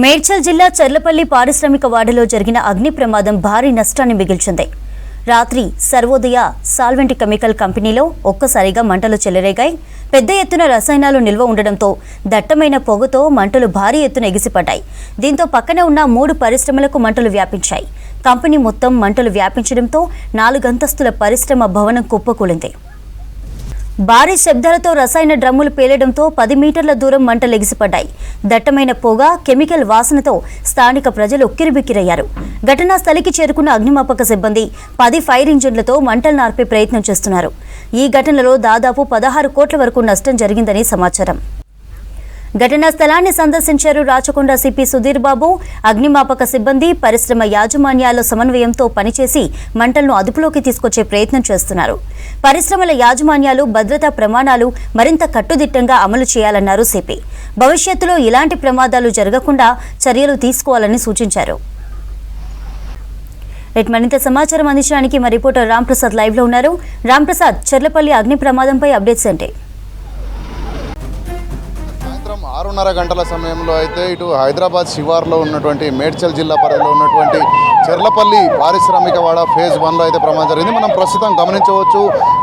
మేడ్చల్ జిల్లా చర్లపల్లి పారిశ్రామిక వాడలో జరిగిన అగ్ని ప్రమాదం భారీ నష్టాన్ని మిగిల్చింది. రాత్రి సర్వోదయ సాల్వెంట్ కెమికల్ కంపెనీలో ఒక్కసారిగా మంటలు చెలరేగాయి. పెద్ద ఎత్తున రసాయనాలు నిల్వ ఉండడంతో దట్టమైన పొగతో మంటలు భారీ ఎత్తున ఎగిసిపడ్డాయి. దీంతో పక్కనే ఉన్న 3 పరిశ్రమలకు మంటలు వ్యాపించాయి. కంపెనీ మొత్తం మంటలు వ్యాపించడంతో 4 అంతస్తుల పరిశ్రమ భవనం కుప్పకూలింది. భారీ శబ్దాలతో రసాయన డ్రమ్ములు పేలడంతో 10 మీటర్ల దూరం మంటలు ఎగిసిపడ్డాయి. దట్టమైన పొగ, కెమికల్ వాసనతో స్థానిక ప్రజలు ఉక్కిరిబిక్కిరయ్యారు. ఘటనా స్థలికి చేరుకున్న అగ్నిమాపక సిబ్బంది 10 ఫైర్ ఇంజిన్లతో మంటలను ఆర్పే ప్రయత్నం చేస్తున్నారు. ఈ ఘటనలో దాదాపు 16 కోట్ల వరకు నష్టం జరిగిందని సమాచారం. ఘటనా స్థలాన్ని సందర్శించారు రాచకొండ సిపి సుధీర్ బాబు. అగ్నిమాపక సిబ్బంది పరిశ్రమ యాజమాన్యాల సమన్వయంతో పనిచేసి మంటలను అదుపులోకి తీసుకొచ్చే ప్రయత్నం చేస్తున్నారు. పరిశ్రమల యాజమాన్యాలు భద్రతా ప్రమాణాలు మరింత కట్టుదిట్టంగా అమలు చేయాలన్నారు సిపి. భవిష్యత్తులో ఇలాంటి ప్రమాదాలు జరగకుండా చర్యలు తీసుకోవాలని సూచించారు. మరింత సమాచారం అందించడానికి మా రిపోర్టర్ రాంప్రసాద్ లైవ్ లో ఉన్నారు. రాంప్రసాద్, చర్లపల్లి అగ్ని ప్రమాదంపై అప్డేట్స్ ఏంటి? 6:30 గంటల సమయంలో అయితే ఇటు హైదరాబాద్ శివార్లో ఉన్నటువంటి మేడ్చల్ జిల్లా పరిధిలో ఉన్నటువంటి చర్లపల్లి పారిశ్రామిక వాడ ఫేజ్ 1లో అయితే ప్రమాదం జరిగింది. మనం ప్రస్తుతం గమనించవచ్చు,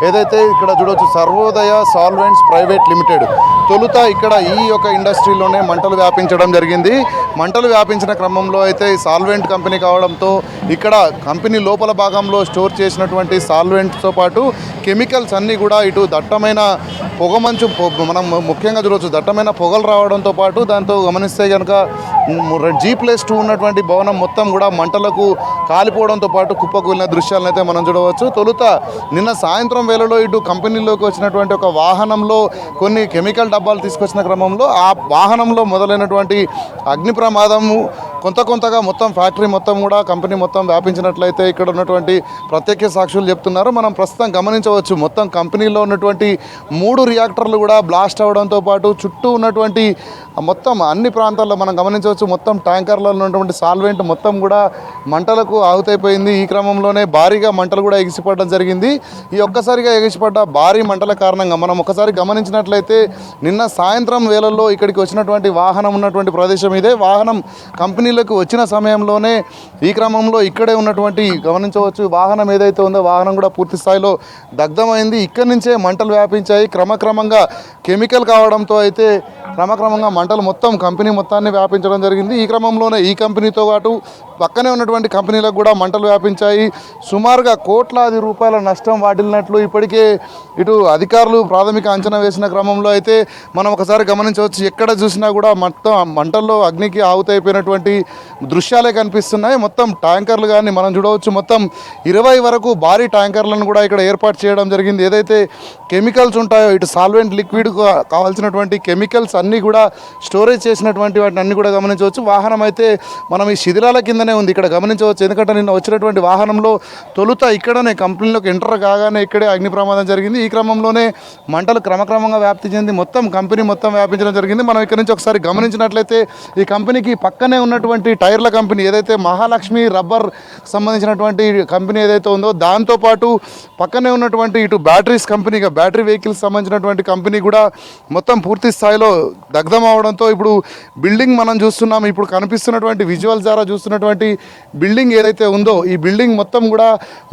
ఏదైతే ఇక్కడ చూడవచ్చు సర్వోదయ సాల్వెంట్స్ ప్రైవేట్ లిమిటెడ్ తొలుత ఇక్కడ ఈ యొక్క ఇండస్ట్రీలోనే మంటలు వ్యాపించడం జరిగింది. మంటలు వ్యాపించిన క్రమంలో అయితే సాల్వెంట్ కంపెనీ కావడంతో ఇక్కడ కంపెనీ లోపల భాగంలో స్టోర్ చేసినటువంటి సాల్వెంట్స్తో పాటు కెమికల్స్ అన్నీ కూడా ఇటు దట్టమైన పొగమంచు మనం ముఖ్యంగా చూడవచ్చు, దట్టమైన పొగలు రావడంతో పాటు దాంతో గమనిస్తే కనుక G+2 ఉన్నటువంటి భవనం మొత్తం కూడా మంటలకు కాలిపోవడంతో పాటు కుప్పకూలిన దృశ్యాలను అయితే మనం చూడవచ్చు. తొలుత నిన్న సాయంత్రం వేళలో ఇటు కంపెనీలోకి వచ్చినటువంటి ఒక వాహనంలో కొన్ని కెమికల్ డబ్బాలు తీసుకొచ్చిన క్రమంలో ఆ వాహనంలో మొదలైనటువంటి అగ్ని ప్రమాదము కొంతగా మొత్తం ఫ్యాక్టరీ మొత్తం కూడా కంపెనీ మొత్తం వ్యాపించినట్లయితే ఇక్కడ ఉన్నటువంటి ప్రత్యక్ష సాక్షులు చెప్తున్నారు. మనం ప్రస్తుతం గమనించవచ్చు, మొత్తం కంపెనీలో ఉన్నటువంటి 3 రియాక్టర్లు కూడా బ్లాస్ట్ అవడంతో పాటు చుట్టూ ఉన్నటువంటి మొత్తం అన్ని ప్రాంతాల్లో మనం గమనించవచ్చు, మొత్తం ట్యాంకర్లలో ఉన్నటువంటి సాల్వెంట్ మొత్తం కూడా మంటలకు ఆహుతైపోయింది. ఈ క్రమంలోనే భారీగా మంటలు కూడా ఎగిసిపడడం జరిగింది. ఈ ఒక్కసారిగా ఎగిసిపడ్డ భారీ మంటల కారణంగా మనం ఒకసారి గమనించినట్లయితే నిన్న సాయంత్రం వేళల్లో ఇక్కడికి వచ్చినటువంటి వాహనం ఉన్నటువంటి ప్రదేశం ఇదే. వాహనం కంపెనీలకు వచ్చిన సమయంలోనే ఈ క్రమంలో ఇక్కడే ఉన్నటువంటి గమనించవచ్చు, వాహనం ఏదైతే ఉందో వాహనం కూడా పూర్తి స్థాయిలో దగ్ధమైంది. ఇక్కడి నుంచే మంటలు వ్యాపించాయి. క్రమక్రమంగా కెమికల్ కావడంతో అయితే క్రమక్రమంగా మంటలు మొత్తం కంపెనీ మొత్తాన్ని వ్యాపించడం జరిగింది. ఈ క్రమంలోనే ఈ కంపెనీతో పాటు పక్కనే ఉన్నటువంటి కంపెనీలకు కూడా మంటలు వ్యాపించాయి. సుమారుగా కోట్లాది రూపాయల నష్టం వాటిల్లినట్లు ఇప్పటికే ఇటు అధికారులు ప్రాథమిక అంచనా వేసిన క్రమంలో అయితే మనం ఒకసారి గమనించవచ్చు, ఎక్కడ చూసినా కూడా మొత్తం మంటల్లో అగ్నికి ఆహుతైపోయినటువంటి దృశ్యాలే కనిపిస్తున్నాయి. మొత్తం ట్యాంకర్లు కానీ మనం చూడవచ్చు, మొత్తం 20 వరకు భారీ ట్యాంకర్లను కూడా ఇక్కడ ఏర్పాటు చేయడం జరిగింది. ఏదైతే కెమికల్స్ ఉంటాయో ఇటు సాల్వెంట్ లిక్విడ్ కావాల్సినటువంటి కెమికల్స్ అన్నీ కూడా స్టోరేజ్ చేసినటువంటి వాటిని అన్నీ కూడా గమనించవచ్చు. వాహనం అయితే మనం ఈ శిథిలాల కిందనే ఉంది ఇక్కడ గమనించవచ్చు. ఎందుకంటే నిన్న వచ్చినటువంటి వాహనంలో తొలుత ఇక్కడనే కంపెనీలోకి ఎంటర్ కాగానే ఇక్కడే అగ్ని ప్రమాదం జరిగింది. ఈ క్రమంలోనే మంటలు క్రమక్రమంగా వ్యాప్తి చెంది మొత్తం కంపెనీ మొత్తం వ్యాపించడం జరిగింది. మనం ఇక్కడ నుంచి ఒకసారి గమనించినట్లయితే ఈ కంపెనీకి పక్కనే ఉన్నటువంటి టైర్ల కంపెనీ ఏదైతే మహాలక్ష్మి రబ్బర్ సంబంధించినటువంటి కంపెనీ ఏదైతే ఉందో దాంతోపాటు పక్కనే ఉన్నటువంటి ఇటు బ్యాటరీస్ కంపెనీగా బ్యాటరీ వెహికల్స్ సంబంధించినటువంటి కంపెనీ కూడా మొత్తం పూర్తి స్థాయిలో దగ్ధం అవడంతో ఇప్పుడు బిల్డింగ్ మనం చూస్తున్నాం. ఇప్పుడు కనిపిస్తున్నటువంటి విజువల్స్ ద్వారా చూస్తున్నటువంటి బిల్డింగ్ ఏదైతే ఉందో ఈ బిల్డింగ్ మొత్తం కూడా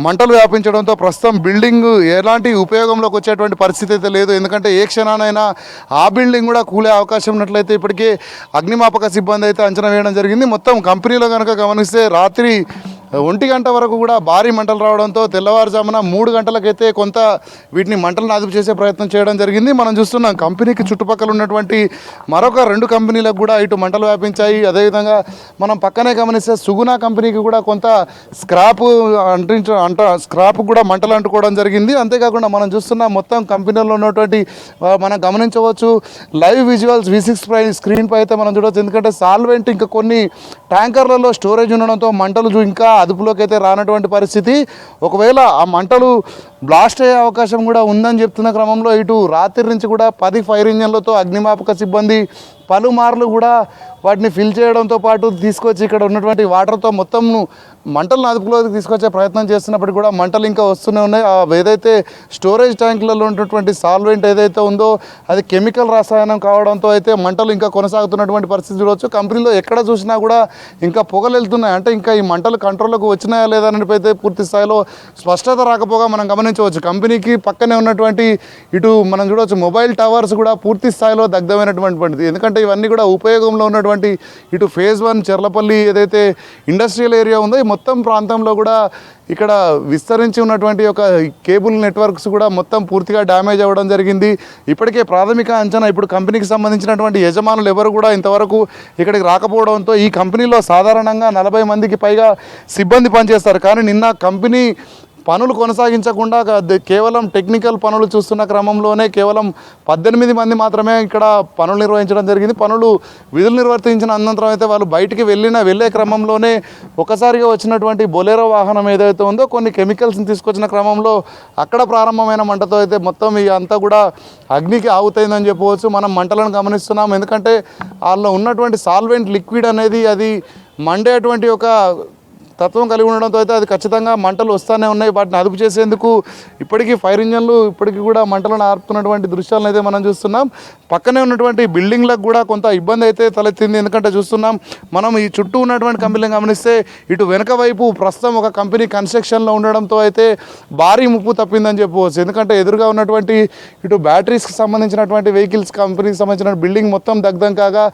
మంటలు వ్యాపించడంతో ప్రస్తుతం బిల్డింగ్ ఎలాంటి ఉపయోగంలోకి వచ్చేటువంటి పరిస్థితి అయితే లేదు. ఎందుకంటే ఏ క్షణానైనా ఆ బిల్డింగ్ కూడా కూలే అవకాశం ఉన్నట్లయితే ఇప్పటికే అగ్నిమాపక సిబ్బంది అయితే అంచనా వేయడం జరిగింది. మొత్తం కంపెనీలో కనుక గమనిస్తే రాత్రి 1 గంట వరకు కూడా భారీ మంటలు రావడంతో తెల్లవారుజామున 3 గంటలకైతే కొంత వీటిని మంటలను అదుపు చేసే ప్రయత్నం చేయడం జరిగింది. మనం చూస్తున్నాం కంపెనీకి చుట్టుపక్కల ఉన్నటువంటి మరొక 2 కంపెనీలకు కూడా ఇటు మంటలు వ్యాపించాయి. అదేవిధంగా మనం పక్కనే గమనిస్తే సుగుణ కంపెనీకి కూడా కొంత స్క్రాప్ కూడా మంటలు అంటుకోవడం జరిగింది. అంతేకాకుండా మనం చూస్తున్నాం మొత్తం కంపెనీలో ఉన్నటువంటి మనం గమనించవచ్చు లైవ్ విజువల్స్ V6 స్క్రీన్ పై అయితే మనం చూడవచ్చు. ఎందుకంటే సాల్వెంట్ ఇంకా కొన్ని ట్యాంకర్లలో స్టోరేజ్ ఉండడంతో మంటలు ఇంకా అదుపులోకి అయితే రానటువంటి పరిస్థితి. ఒకవేళ ఆ మంటలు బ్లాస్ట్ అయ్యే అవకాశం కూడా ఉందని చెప్తున్న క్రమంలో ఇటు రాత్రి నుంచి కూడా 10 ఫైర్ ఇంజన్లతో అగ్నిమాపక సిబ్బంది పలుమార్లు కూడా వాటిని ఫిల్ చేయడంతో పాటు తీసుకొచ్చి ఇక్కడ ఉన్నటువంటి వాటర్తో మొత్తం మంటలను అదుపులోకి తీసుకొచ్చే ప్రయత్నం చేస్తున్నప్పటికీ కూడా మంటలు ఇంకా వస్తూనే ఉన్నాయి. ఏదైతే స్టోరేజ్ ట్యాంకులలో ఉన్నటువంటి సాల్వెంట్ ఏదైతే ఉందో అది కెమికల్ రసాయనం కావడంతో అయితే మంటలు ఇంకా కొనసాగుతున్నటువంటి పరిస్థితి చూడవచ్చు. కంపెనీలో ఎక్కడ చూసినా కూడా ఇంకా పొగలు వెళ్తున్నాయి. అంటే ఇంకా ఈ మంటలు కంట్రోల్లోకి వచ్చినాయా లేదా అని అయితే పూర్తి స్థాయిలో స్పష్టత రాకపోగా మనం గమనించవచ్చు. కంపెనీకి పక్కనే ఉన్నటువంటి ఇటు మనం చూడవచ్చు మొబైల్ టవర్స్ కూడా పూర్తి స్థాయిలో దగ్ధమైనటువంటి, ఎందుకంటే ఇవన్నీ కూడా ఉపయోగంలో ఉన్నటువంటి ఇటు ఫేజ్ 1 చెర్లపల్లి ఏదైతే ఇండస్ట్రియల్ ఏరియా ఉందో ఈ మొత్తం ప్రాంతంలో కూడా ఇక్కడ విస్తరించి ఉన్నటువంటి ఒక కేబుల్ నెట్వర్క్స్ కూడా మొత్తం పూర్తిగా డ్యామేజ్ అవ్వడం జరిగింది. ఇప్పటికే ప్రాథమిక అంచనా ఇప్పుడు కంపెనీకి సంబంధించినటువంటి యజమానులు ఎవరు కూడా ఇంతవరకు ఇక్కడికి రాకపోవడంతో ఈ కంపెనీలో సాధారణంగా 40 మందికి పైగా సిబ్బంది పనిచేస్తారు. కానీ నిన్న కంపెనీ పనులు కొనసాగించకుండా కేవలం టెక్నికల్ పనులు చూస్తున్న క్రమంలోనే కేవలం 18 మంది మాత్రమే ఇక్కడ పనులు నిర్వహించడం జరిగింది. విధులు నిర్వర్తించిన అనంతరం అయితే వాళ్ళు బయటికి వెళ్ళే క్రమంలోనే ఒకసారిగా వచ్చినటువంటి బొలెరో వాహనం ఏదైతే ఉందో కొన్ని కెమికల్స్ని తీసుకొచ్చిన క్రమంలో అక్కడ ప్రారంభమైన మంటతో అయితే మొత్తం అంతా కూడా అగ్నికి ఆగుతైందని చెప్పవచ్చు. మనం మంటలను గమనిస్తున్నాం, ఎందుకంటే వాళ్ళలో ఉన్నటువంటి సాల్వెంట్ లిక్విడ్ అనేది అది మండేటువంటి ఒక తత్వం కలిగి ఉండడంతో అయితే అది ఖచ్చితంగా మంటలు వస్తూనే ఉన్నాయి. వాటిని అదుపు చేసేందుకు ఇప్పటికీ ఫైర్ ఇంజన్లు ఇప్పటికీ కూడా మంటలను ఆర్పుతున్నటువంటి దృశ్యాలను అయితే మనం చూస్తున్నాం. పక్కనే ఉన్నటువంటి బిల్డింగ్లకు కూడా కొంత ఇబ్బంది అయితే తలెత్తింది. ఎందుకంటే చూస్తున్నాం మనం ఈ చుట్టూ ఉన్నటువంటి కంపెనీలను గమనిస్తే ఇటు వెనక వైపు ప్రస్తుతం ఒక కంపెనీ కన్స్ట్రక్షన్లో ఉండడంతో అయితే భారీ ముప్పు తప్పిందని చెప్పవచ్చు. ఎందుకంటే ఎదురుగా ఉన్నటువంటి ఇటు బ్యాటరీస్కి సంబంధించినటువంటి వెహికల్స్ కంపెనీకి సంబంధించిన బిల్డింగ్ మొత్తం దగ్ధం కాగా,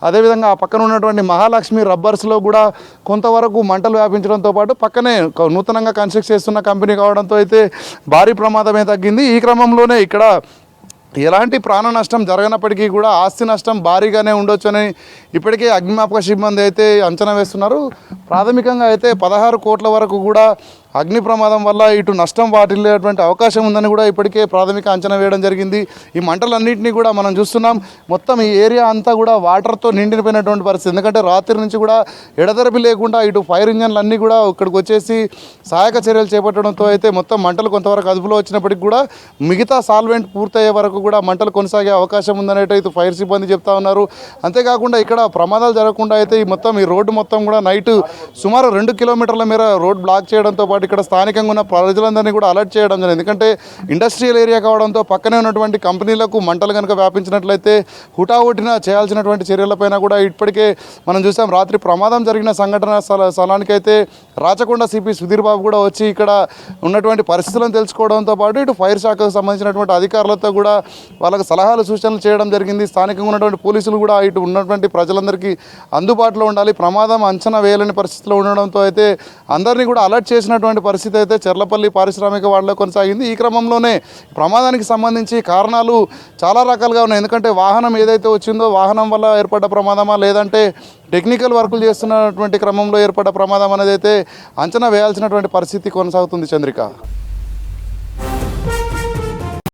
అదేవిధంగా ఆ పక్కన ఉన్నటువంటి మహాలక్ష్మి రబ్బర్స్లో కూడా కొంతవరకు మంటలు వ్యాపించడంతో పాటు పక్కనే నూతనంగా కన్స్ట్రక్ట్ చేస్తున్న కంపెనీ కావడంతో అయితే భారీ ప్రమాదమే తగ్గింది. ఈ క్రమంలోనే ఇక్కడ ఎలాంటి ప్రాణ నష్టం జరగనప్పటికీ కూడా ఆస్తి నష్టం భారీగానే ఉండొచ్చని ఇప్పటికే అగ్నిమాపక సిబ్బంది అయితే అంచనా వేస్తున్నారు. ప్రాథమికంగా అయితే 16 కోట్ల వరకు కూడా అగ్ని ప్రమాదం వల్ల ఇటు నష్టం వాటిల్లేటువంటి అవకాశం ఉందని కూడా ఇప్పటికే ప్రాథమిక అంచనా వేయడం జరిగింది. ఈ మంటలన్నింటినీ కూడా మనం చూస్తున్నాం, మొత్తం ఈ ఏరియా అంతా కూడా వాటర్తో నిండిపోయినటువంటి పరిస్థితి. ఎందుకంటే రాత్రి నుంచి కూడా ఎడతెరపి లేకుండా ఇటు ఫైర్ ఇంజన్లు అన్నీ కూడా ఇక్కడికి వచ్చేసి సహాయక చర్యలు చేపట్టడంతో అయితే మొత్తం మంటలు కొంతవరకు అదుపులో వచ్చినప్పటికీ కూడా మిగతా సాల్వెంట్ పూర్తయ్యే వరకు కూడా మంటలు కొనసాగే అవకాశం ఉందనేది అయితే ఫైర్ సిబ్బంది చెప్తా ఉన్నారు. అంతేకాకుండా ఇక్కడ ప్రమాదాలు జరగకుండా అయితే ఈ రోడ్డు మొత్తం కూడా నైట్ సుమారు 2 కిలోమీటర్ల మేర రోడ్ బ్లాక్ చేయడంతో పాటు ఇక్కడ స్థానికంగా ఉన్న ప్రజలందరినీ కూడా అలర్ట్ చేయడం జరిగింది. ఎందుకంటే ఇండస్ట్రియల్ ఏరియా కావడంతో పక్కనే ఉన్నటువంటి కంపెనీలకు మంటలు కనుక వ్యాపించినట్లయితే హుటాహుటిన చేయాల్సినటువంటి చర్యలపైన కూడా ఇప్పటికే మనం చూసాం. రాత్రి ప్రమాదం జరిగిన సంఘటన స్థలానికైతే రాచకొండ సిపి సుధీర్ బాబు కూడా వచ్చి ఇక్కడ ఉన్నటువంటి పరిస్థితులను తెలుసుకోవడంతో పాటు ఇటు ఫైర్ శాఖకు సంబంధించినటువంటి అధికారులతో కూడా వాళ్ళకు సలహాలు సూచనలు చేయడం జరిగింది. స్థానికంగా ఉన్నటువంటి పోలీసులు కూడా ఇటు ఉన్నటువంటి ప్రజలందరికీ అందుబాటులో ఉండాలి, ప్రమాదం అంచనా వేయలేని పరిస్థితిలో ఉండడంతో అయితే అందరినీ కూడా అలర్ట్ చేసినటువంటి పరిస్థితి అయితే చెర్లపల్లి పారిశ్రామిక వాడలో కొనసాగింది. ఈ క్రమంలోనే ప్రమాదానికి సంబంధించి కారణాలు చాలా రకాలుగా ఉన్నాయి. ఎందుకంటే వాహనం ఏదైతే వచ్చిందో వాహనం వల్ల ఏర్పడ్డ ప్రమాదమా లేదంటే టెక్నికల్ వర్కులు చేస్తున్నటువంటి క్రమంలో ఏర్పడ్డ ప్రమాదం అనేది అయితే అంచనా వేయాల్సినటువంటి పరిస్థితి కొనసాగుతుంది. చంద్రిక.